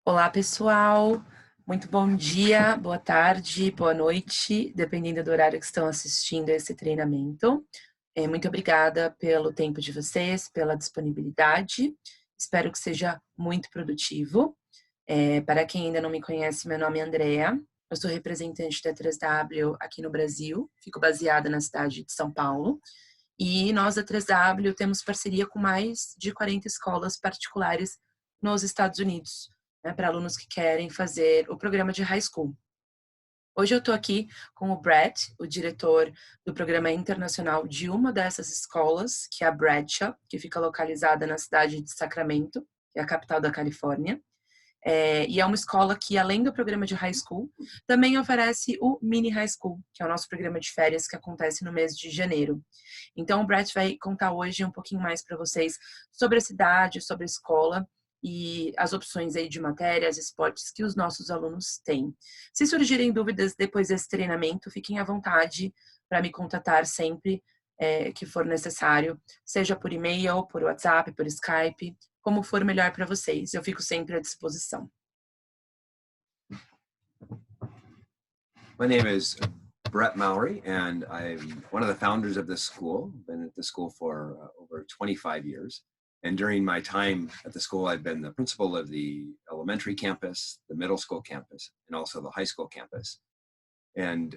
Olá, pessoal. Muito bom dia, boa tarde, boa noite, dependendo do horário que estão assistindo a esse treinamento. Muito obrigada pelo tempo de vocês, pela disponibilidade. Espero que seja muito produtivo. Para quem ainda não me conhece, meu nome é Andrea. Eu sou representante da 3W aqui no Brasil. Fico baseada na cidade de São Paulo. E nós, da 3W, temos parceria com mais de 40 escolas particulares nos Estados Unidos, né, para alunos que querem fazer o programa de high school. Hoje eu estou aqui com o Brad, o diretor do programa internacional de uma dessas escolas, que é a Bradshaw, que fica localizada na cidade de Sacramento, que é a capital da Califórnia. E é uma escola que, além do programa de high school, também oferece o mini high school, que é o nosso programa de férias que acontece no mês de janeiro. Então, o Brett vai contar hoje um pouquinho mais para vocês sobre a cidade, sobre a escola e as opções aí de matérias, esportes que os nossos alunos têm. Se surgirem dúvidas depois desse treinamento, fiquem à vontade para me contatar sempre que for necessário, seja por e-mail, por WhatsApp, por Skype, como for melhor para vocês. Eu fico sempre à disposição. My name is Brett Mowery, and I'm one of the founders of this school. Been at the school for over 25 years. And during my time at the school, I've been the principal of the elementary campus, the middle school campus, and also the high school campus. And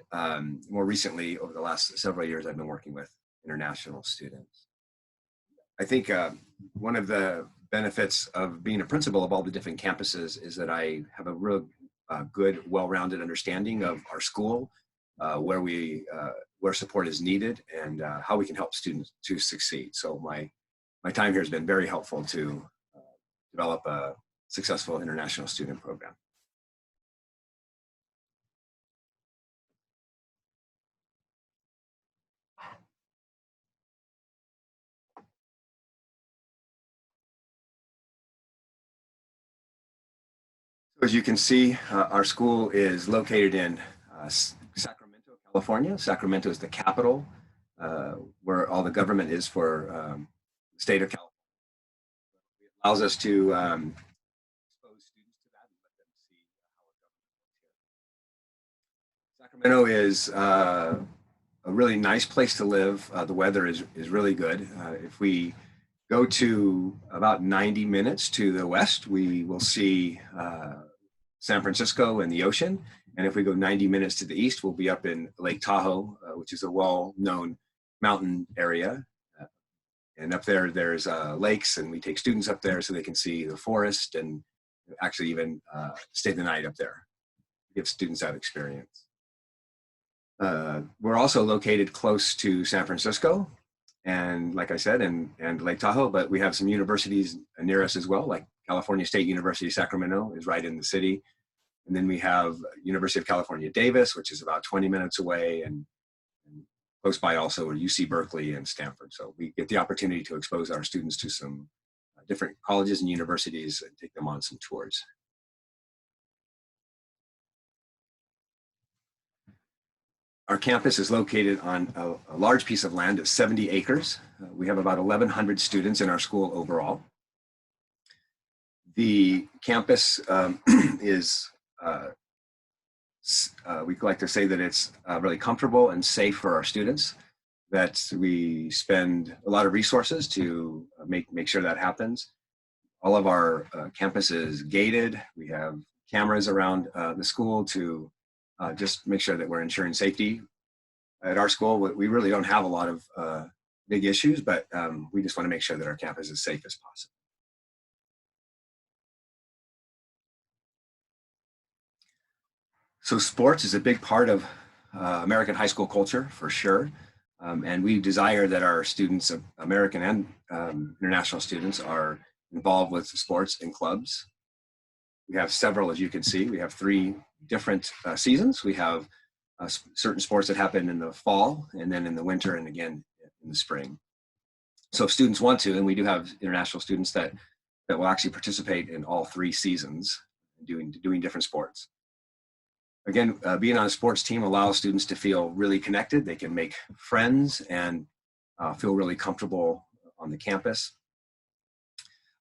more recently, over the last several years, I've been working with international students. I think one of the benefits of being a principal of all the different campuses is that I have a real good, well-rounded understanding of our school, where support is needed, and how we can help students to succeed. So my time here has been very helpful to develop a successful international student program. As you can see, our school is located in Sacramento, California. Sacramento is the capital where all the government is for the state of California. It allows us to expose students to that and let them see how our government works here. Sacramento is a really nice place to live. The weather is really good. If we go to about 90 minutes to the west, we will see San Francisco and the ocean. And if we go 90 minutes to the east, we'll be up in Lake Tahoe, which is a well-known mountain area. And up there, there's lakes, and we take students up there so they can see the forest and actually even stay the night up there, give students that experience. We're also located close to San Francisco, and like I said, and Lake Tahoe, but we have some universities near us as well, like California State University, Sacramento is right in the city. And then we have University of California, Davis, which is about 20 minutes away, and close by also are UC Berkeley and Stanford. So we get the opportunity to expose our students to some different colleges and universities and take them on some tours. Our campus is located on a large piece of land of 70 acres. We have about 1,100 students in our school overall. The campus is, we like to say that it's really comfortable and safe for our students, that we spend a lot of resources to make sure that happens. All of our campus is gated. We have cameras around the school to just make sure that we're ensuring safety. At our school, we really don't have a lot of big issues, but we just want to make sure that our campus is as safe as possible. So sports is a big part of American high school culture, for sure. And we desire that our students, American and international students, are involved with sports and clubs. We have several, as you can see. We have 3 different seasons. We have certain sports that happen in the fall, and then in the winter, and again in the spring. So if students want to, and we do have international students that will actually participate in all 3 seasons, doing different sports. Again, being on a sports team allows students to feel really connected. They can make friends and feel really comfortable on the campus.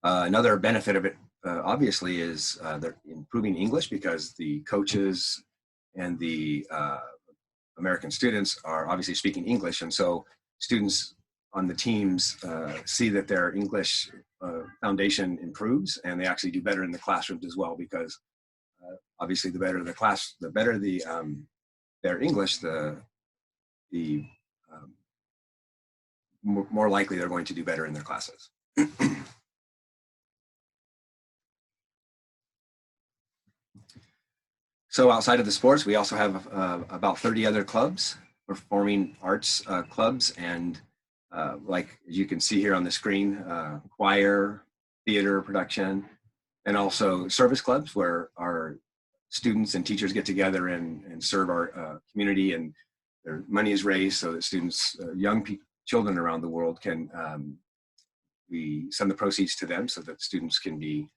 Another benefit of it, obviously, is they're improving English because the coaches and the American students are obviously speaking English, and so students on the teams see that their English foundation improves, and they actually do better in the classrooms as well, because obviously the better the class, the better the their English, the more likely they're going to do better in their classes. So outside of the sports, we also have about 30 other clubs, performing arts clubs, and like as you can see here on the screen, choir, theater production, and also service clubs where our students and teachers get together and serve our community, and their money is raised so that students, children around the world can, we send the proceeds to them so that students can be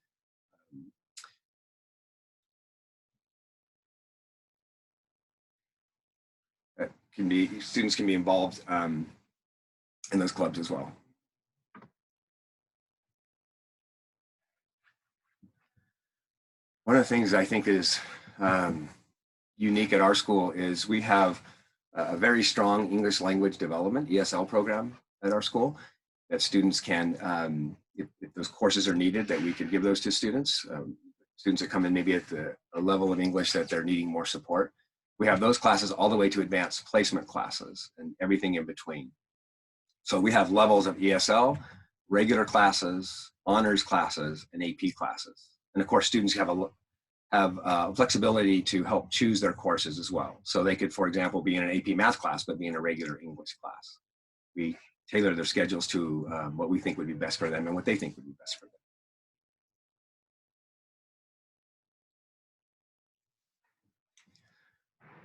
students can be involved in those clubs as well. One of the things I think is unique at our school is we have a very strong English language development, ESL program at our school that students can, if those courses are needed, that we can give those to students. Students that come in maybe at a level of English that they're needing more support. We have those classes all the way to advanced placement classes and everything in between. So we have levels of ESL, regular classes, honors classes, and AP classes. And of course, students have flexibility to help choose their courses as well. So they could, for example, be in an AP math class, but be in a regular English class. We tailor their schedules to what we think would be best for them and what they think would be best for them.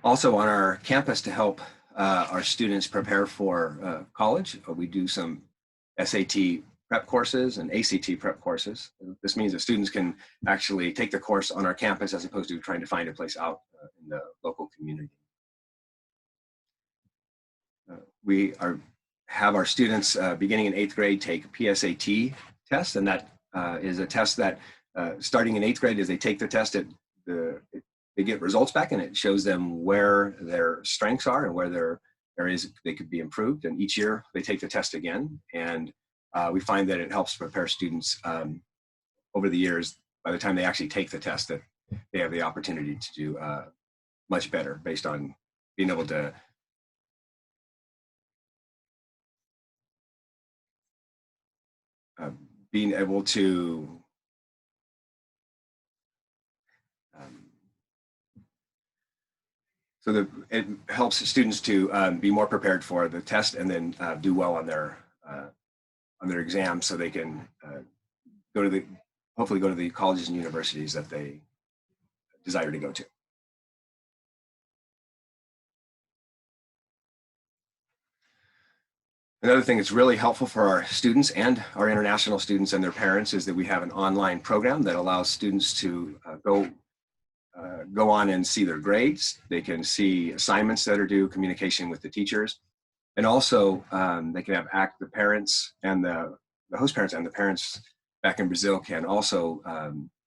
Also on our campus, to help our students prepare for college, we do some SAT prep courses and ACT prep courses. This means that students can actually take the course on our campus as opposed to trying to find a place out in the local community. We have our students beginning in 8th grade take PSAT test, and that is a test that starting in 8th grade, as they take the test, they get results back, and it shows them where their strengths are and where their areas they could be improved. And each year they take the test again, and we find that it helps prepare students over the years. By the time they actually take the test, that they have the opportunity to do much better based on being able to so that it helps students to be more prepared for the test and then do well on their exams, so they can hopefully go to the colleges and universities that they desire to go to. Another thing that's really helpful for our students and our international students and their parents is that we have an online program that allows students to go on and see their grades. They can see assignments that are due, communication with the teachers, and also they can have the parents and the host parents and the parents back in Brazil can also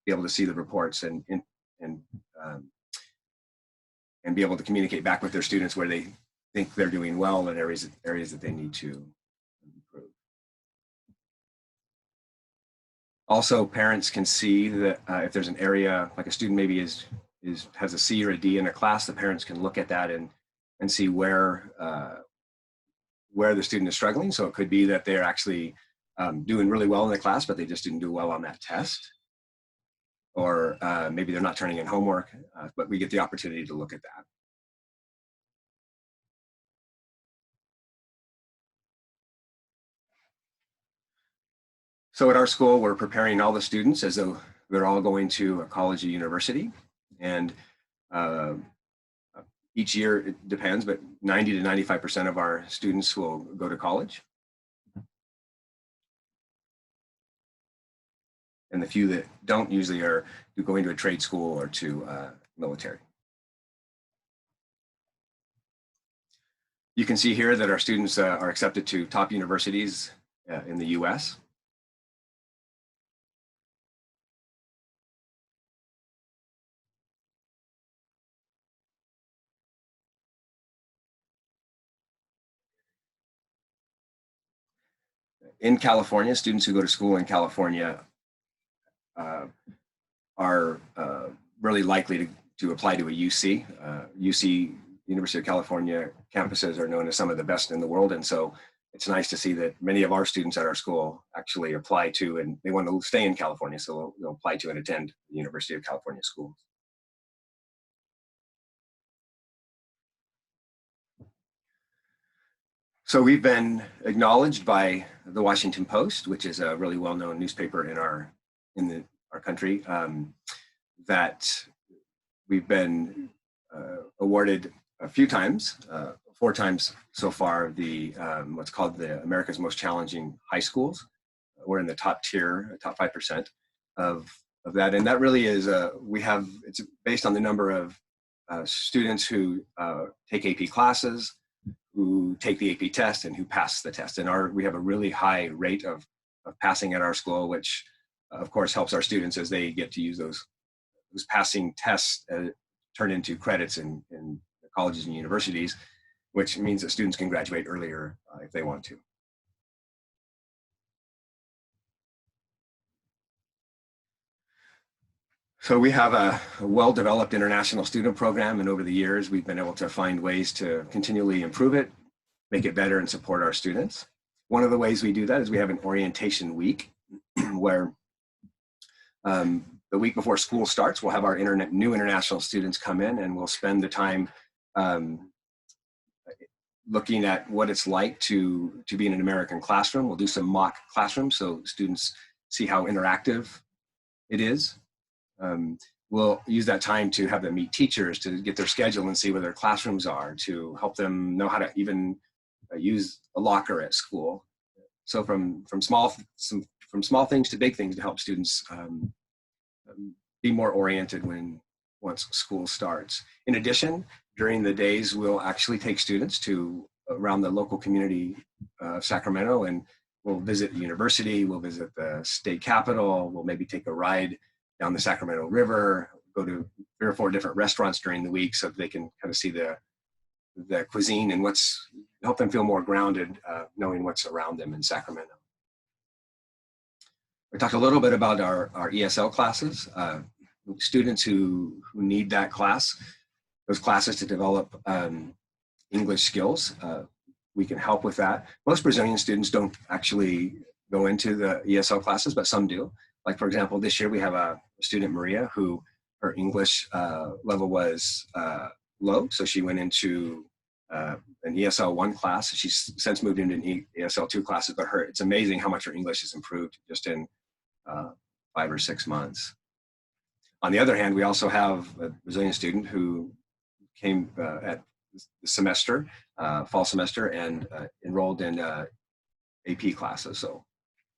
be able to see the reports and be able to communicate back with their students where they think they're doing well and areas that they need to improve. Also, parents can see that if there's an area, like a student maybe has a C or a D in a class, the parents can look at that and see where the student is struggling. So it could be that they're actually doing really well in the class, but they just didn't do well on that test. Or maybe they're not turning in homework, but we get the opportunity to look at that. So at our school, we're preparing all the students as though they're all going to a college or university. And each year, it depends, but 90 to 95% of our students will go to college. And the few that don't usually are going to a trade school or to military. You can see here that our students are accepted to top universities in the US. in California, students who go to school in California are really likely to apply to a UC. UC, University of California campuses are known as some of the best in the world. And so it's nice to see that many of our students at our school actually apply to, and they want to stay in California, so they'll apply to and attend the University of California schools. So we've been acknowledged by the Washington Post, which is a really well-known newspaper in our country, that we've been awarded a few times, 4 times so far, the what's called the America's Most Challenging High Schools. We're in the top tier, top 5% of that, and that really is it's based on the number of students who take AP classes, who take the AP test, and who pass the test. And we have a really high rate of passing at our school, which of course helps our students as they get to use those passing tests turn into credits in colleges and universities, which means that students can graduate earlier if they want to. So we have a well-developed international student program, and over the years, we've been able to find ways to continually improve it, make it better, and support our students. One of the ways we do that is we have an orientation week where the week before school starts, we'll have our new international students come in, and we'll spend the time looking at what it's like to be in an American classroom. We'll do some mock classrooms so students see how interactive it is. We'll use that time to have them meet teachers, to get their schedule and see where their classrooms are, to help them know how to even use a locker at school. So from small things to big things to help students be more oriented once school starts. In addition, during the days, we'll actually take students to around the local community of Sacramento, and we'll visit the university, we'll visit the state capitol, we'll maybe take a ride down the Sacramento River, go to 3 or 4 different restaurants during the week so that they can kind of see the cuisine and help them feel more grounded, knowing what's around them in Sacramento. We talked a little bit about our ESL classes. Students who need that class, those classes to develop English skills, we can help with that. Most Brazilian students don't actually go into the ESL classes, but some do. Like, for example, this year we have a student, Maria, who her English level was low, so she went into an ESL 1 class. She's since moved into an ESL 2 classes, but it's amazing how much her English has improved just in 5 or 6 months. On the other hand, we also have a Brazilian student who came at the semester, fall semester, and enrolled in AP classes. So,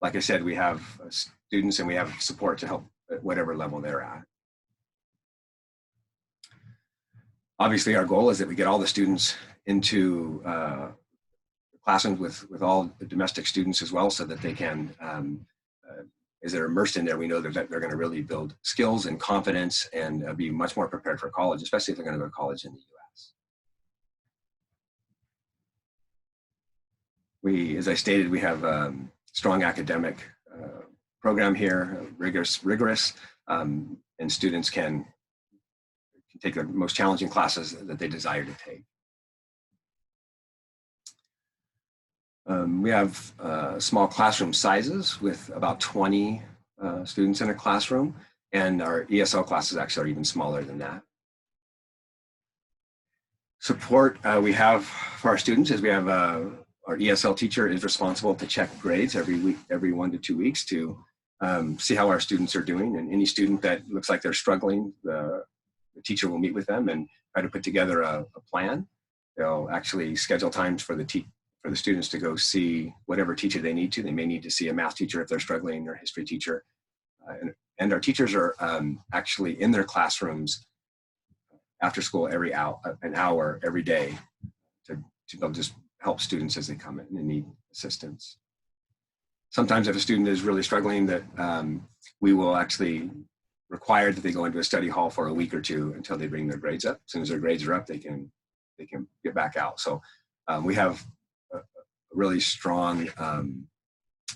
like I said, we have students and we have support to help at whatever level they're at. Obviously, our goal is that we get all the students into classrooms with all the domestic students as well, so that they can, as they're immersed in there, we know that they're going to really build skills and confidence and be much more prepared for college, especially if they're going to go to college in the US. As I stated, we have a strong academic program here, rigorous, and students can take the most challenging classes that they desire to take. We have small classroom sizes with about 20 students in a classroom, and our ESL classes actually are even smaller than that. Support we have for our students is we have our ESL teacher is responsible to check grades every week, every 1 to 2 weeks, to see how our students are doing. And any student that looks like they're struggling, the teacher will meet with them and try to put together a plan. They'll actually schedule times for the students to go see whatever teacher they need to. They may need to see a math teacher if they're struggling, or a history teacher. And our teachers are actually in their classrooms after school an hour every day to just help students as they come in and need assistance. Sometimes if a student is really struggling, that we will actually require that they go into a study hall for a week or 2 until they bring their grades up. As soon as their grades are up, they can get back out. So we have a really strong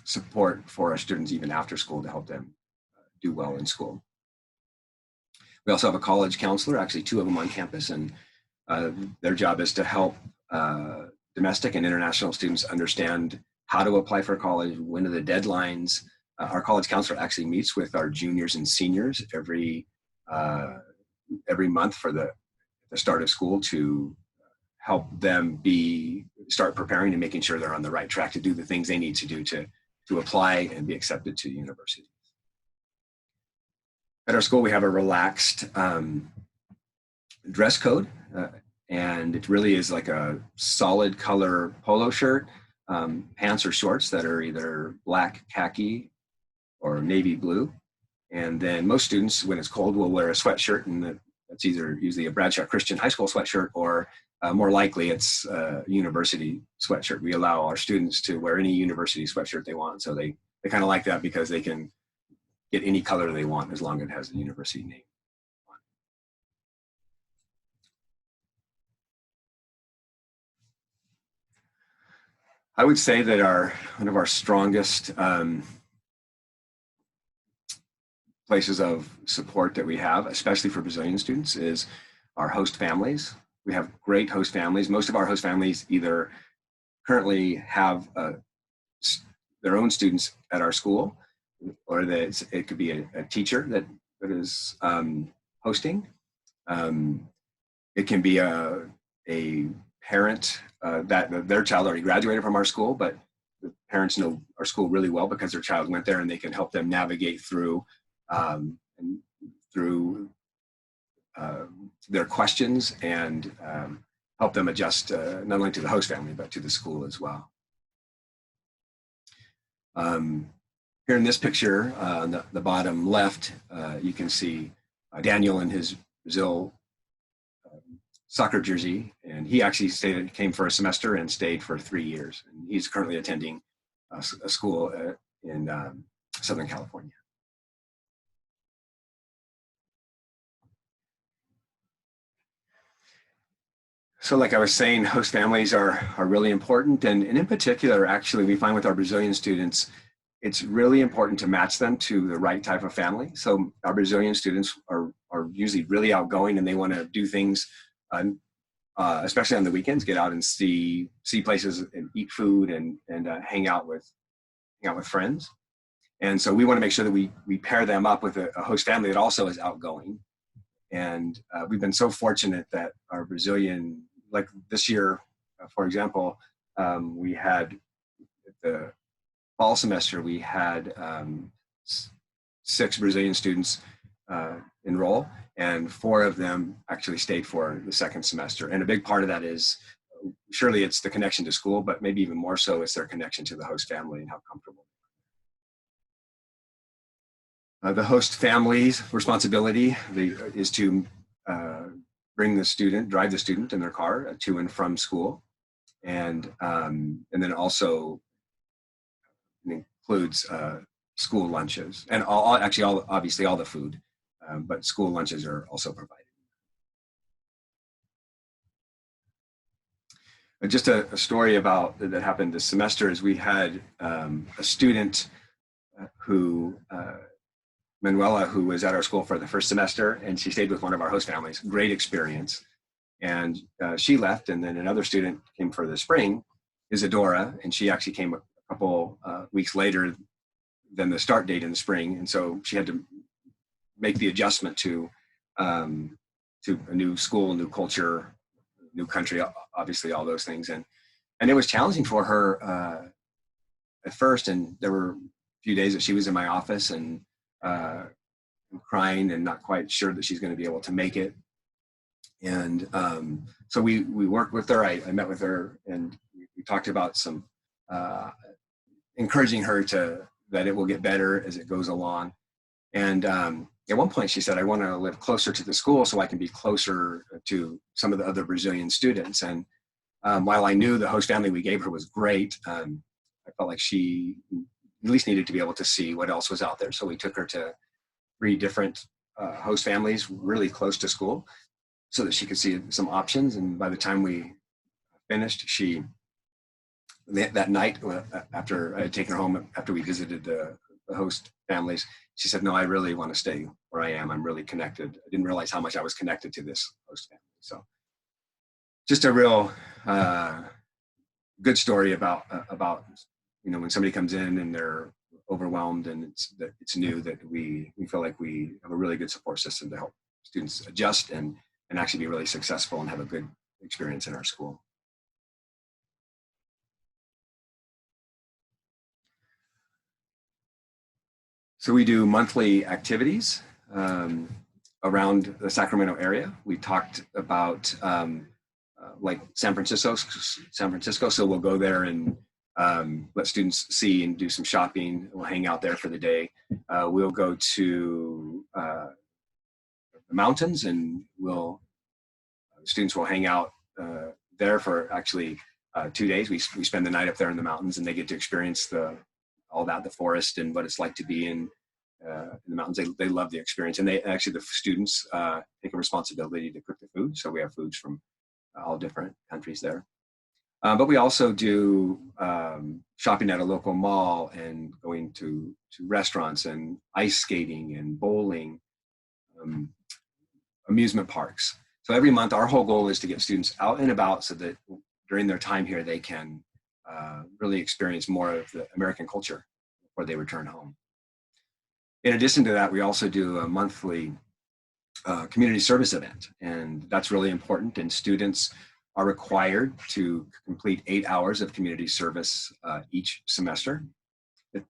support for our students even after school to help them do well in school. We also have a college counselor, actually 2 of them on campus, and their job is to help domestic and international students understand how to apply for college, when are the deadlines. Our college counselor actually meets with our juniors and seniors every month for the start of school to help them start preparing and making sure they're on the right track to do the things they need to do to apply and be accepted to universities. At our school, we have a relaxed dress code, and it really is like a solid color polo shirt, pants or shorts that are either black, khaki, or navy blue. And then most students, when it's cold, will wear a sweatshirt, and that's either usually a Bradshaw Christian high school sweatshirt, or more likely it's a university sweatshirt. We allow our students to wear any university sweatshirt they want, so they kind of like that because they can get any color they want as long as it has the university name on it. I would say that one of our strongest places of support that we have, especially for Brazilian students, is our host families. We have great host families. Most of our host families either currently have their own students at our school, or it could be a teacher that is hosting. It can be a parent that their child already graduated from our school, but the parents know our school really well because their child went there, and they can help them navigate through their questions and help them adjust not only to the host family, but to the school as well. Here in this picture, on the bottom left, you can see Daniel in his Brazil soccer jersey, and he actually came for a semester and stayed for 3 years. And he's currently attending a school in Southern California. So like I was saying, host families are really important. And in particular, actually, we find with our Brazilian students, it's really important to match them to the right type of family. So our Brazilian students are usually really outgoing, and they want to do things, especially on the weekends, get out and see places and eat food and hang out with friends. And so we want to make sure that we pair them up with a host family that also is outgoing. And we've been so fortunate that our Brazilian, like this year, for example, we had the fall semester, we had 6 Brazilian students enroll, and 4 of them actually stayed for the second semester. And a big part of that is, surely it's the connection to school, but maybe even more so, it's their connection to the host family and how comfortable. The host family's responsibility is to drive the student in their car to and from school, and then also includes school lunches, and obviously all the food, but school lunches are also provided. Just a story about that happened this semester is we had a student who. Manuela, who was at our school for the first semester, and she stayed with one of our host families. Great experience. And she left, and then another student came for the spring, Isadora, and she actually came a couple weeks later than the start date in the spring. And so she had to make the adjustment to a new school, new culture, new country, obviously all those things. And it was challenging for her at first, and there were a few days that she was in my office and crying and not quite sure that she's going to be able to make it. And so we worked with her. I met with her, and we talked about some encouraging her that it will get better as it goes along. And at one point she said, I want to live closer to the school so I can be closer to some of the other Brazilian students. And while I knew the host family we gave her was great, I felt like she at least needed to be able to see what else was out there. So we took her to 3 different host families really close to school so that she could see some options. And by the time we finished, she that night, after I had taken her home, after we visited the host families, she said, no, I really want to stay where I am. I'm really connected. I didn't realize how much I was connected to this host family. So just a real good story about when somebody comes in and they're overwhelmed and it's new, that we feel like we have a really good support system to help students adjust and actually be really successful and have a good experience in our school. So we do monthly activities around the Sacramento area. We talked about like San Francisco. So we'll go there and let students see and do some shopping. We'll hang out there for the day. We'll go to the mountains, and students will hang out there for actually 2 days. We spend the night up there in the mountains, and they get to experience all that, the forest, and what it's like to be in the mountains. They love the experience, and the students take a responsibility to cook the food. So we have foods from all different countries there. But we also do shopping at a local mall and going to restaurants and ice skating and bowling, amusement parks. So every month, our whole goal is to get students out and about so that during their time here, they can really experience more of the American culture before they return home. In addition to that, we also do a monthly community service event, and that's really important. And students are required to complete 8 hours of community service each semester.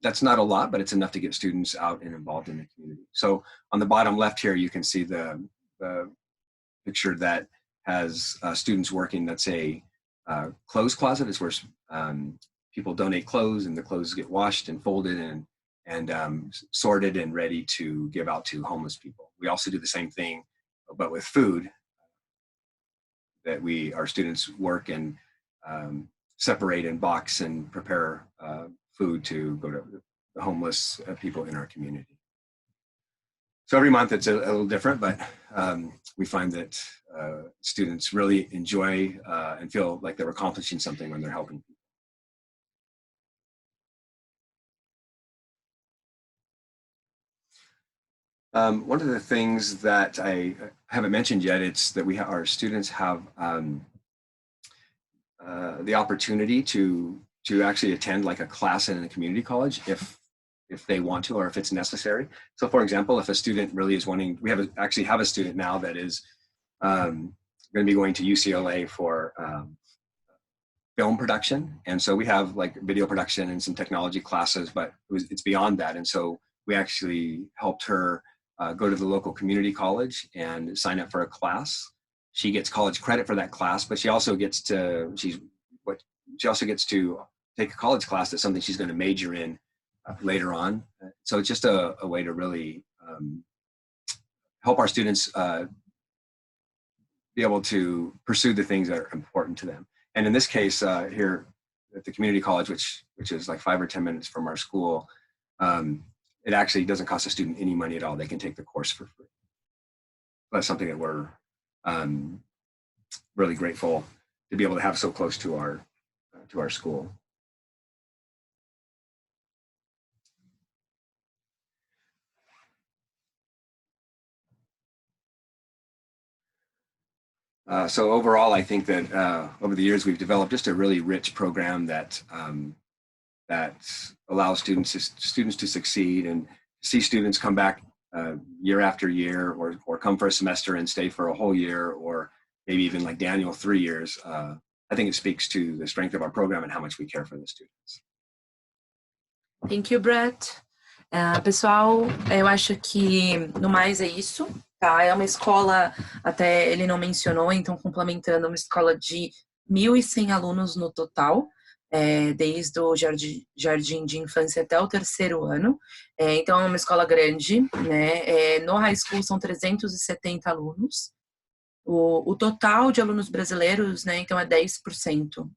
That's not a lot, but it's enough to get students out and involved in the community. So on the bottom left here, you can see the picture that has students working. That's a clothes closet. It's where people donate clothes, and the clothes get washed and folded and sorted and ready to give out to homeless people. We also do the same thing, but with food, that our students work and separate and box and prepare food to go to the homeless people in our community. So every month it's a little different, but we find that students really enjoy and feel like they're accomplishing something when they're helping people. One of the things that I haven't mentioned yet, it's that our students have the opportunity to actually attend like a class in a community college if they want to, or if it's necessary. So for example, if a student really is wanting, we actually have a student now that is going to be going to UCLA for film production. And so we have like video production and some technology classes, but it's beyond that. And so we actually helped her go to the local community college and sign up for a class. She gets college credit for that class, but she also gets to take a college class that's something she's going to major in later on. So it's just a way to really help our students be able to pursue the things that are important to them. And in this case, here at the community college, which is like 5 or 10 minutes from our school, it actually doesn't cost a student any money at all. They can take the course for free. That's something that we're really grateful to be able to have so close to our school. So overall, I think that over the years we've developed just a really rich program that allows students to succeed, and see students come back year after year, or come for a semester and stay for a whole year, or maybe even like Daniel, 3 years. I think it speaks to the strength of our program and how much we care for the students. Thank you, Brett. Pessoal, eu acho que no mais é isso, tá? É uma escola, até ele não mencionou, então complementando, uma escola de 1.100 alunos no total, desde o jardim de infância até o 3º ano. Então é uma escola grande, né? No high school são 370 alunos. O total de alunos brasileiros, né, então é 10%,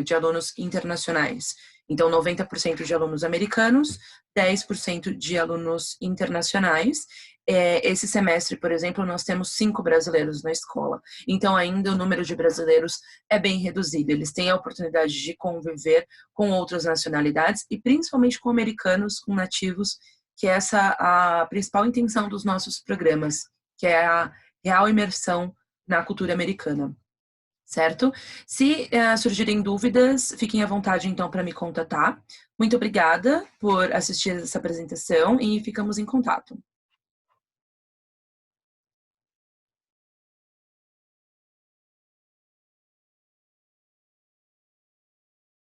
de alunos internacionais. Então, 90% de alunos americanos, 10% de alunos internacionais. esse semestre, por exemplo, nós temos 5 brasileiros na escola. Então, ainda o número de brasileiros é bem reduzido. Eles têm a oportunidade de conviver com outras nacionalidades e principalmente com americanos, com nativos, que é essa a principal intenção dos nossos programas, que é a real imersão na cultura americana. Certo? Se surgirem dúvidas, fiquem à vontade então para me contatar. Muito obrigada por assistir essa apresentação e ficamos em contato.